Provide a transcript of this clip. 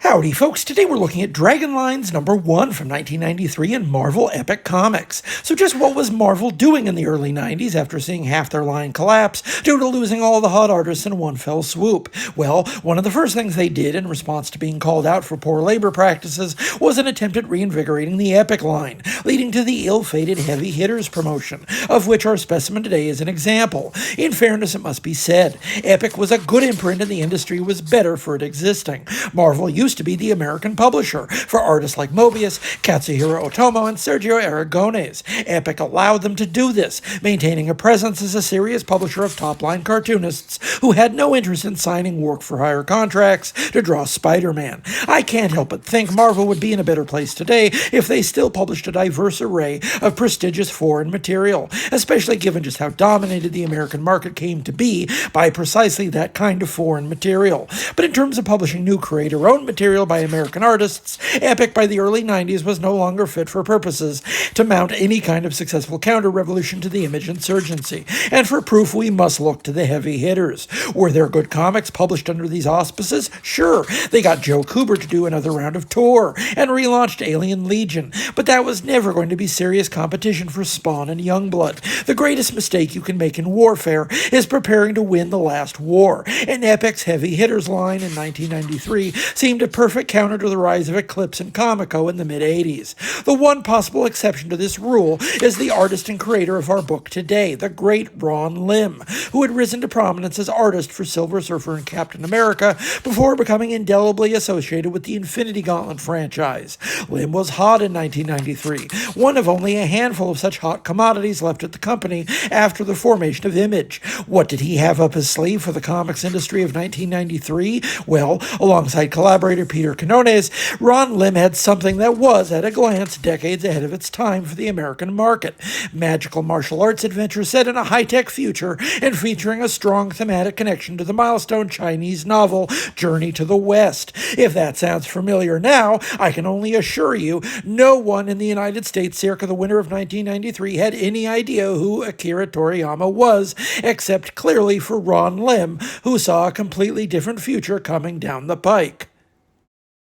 Howdy, folks. Today we're looking at Dragonlines #1 from 1993 in Marvel Epic Comics. So just what was Marvel doing in the early 90s after seeing half their line collapse due to losing all the hot artists in one fell swoop? Well, one of the first things they did in response to being called out for poor labor practices was an attempt at reinvigorating the Epic line, leading to the ill-fated Heavy Hitters promotion, of which our specimen today is an example. In fairness, it must be said, Epic was a good imprint and the industry was better for it existing. Marvel used to be the American publisher for artists like Mobius, Katsuhiro Otomo, and Sergio Aragones. Epic allowed them to do this, maintaining a presence as a serious publisher of top-line cartoonists who had no interest in signing work-for-hire contracts to draw Spider-Man. I can't help but think Marvel would be in a better place today if they still published a diverse array of prestigious foreign material, especially given just how dominated the American market came to be by precisely that kind of foreign material. But in terms of publishing new creator-owned material by American artists, Epic by the early 90s was no longer fit for purposes to mount any kind of successful counter-revolution to the image insurgency. And for proof, we must look to the heavy hitters. Were there good comics published under these auspices? Sure. They got Joe Kubert to do another round of tour and relaunched Alien Legion, but that was never going to be serious competition for Spawn and Youngblood. The greatest mistake you can make in warfare is preparing to win the last war, and Epic's heavy hitters line in 1993 seemed a perfect counter to the rise of Eclipse and Comico in the mid-80s. The one possible exception to this rule is the artist and creator of our book today, the great Ron Lim, who had risen to prominence as artist for Silver Surfer and Captain America before becoming indelibly associated with the Infinity Gauntlet franchise. Lim was hot in 1993, one of only a handful of such hot commodities left at the company after the formation of Image. What did he have up his sleeve for the comics industry of 1993? Well, alongside collaborator Peter Quinones, Ron Lim had something that was, at a glance, decades ahead of its time for the American market. Magical martial arts adventures set in a high-tech future and featuring a strong thematic connection to the milestone Chinese novel Journey to the West. If that sounds familiar now, I can only assure you, no one in the United States circa the winter of 1993 had any idea who Akira Toriyama was, except clearly for Ron Lim, who saw a completely different future coming down the pike.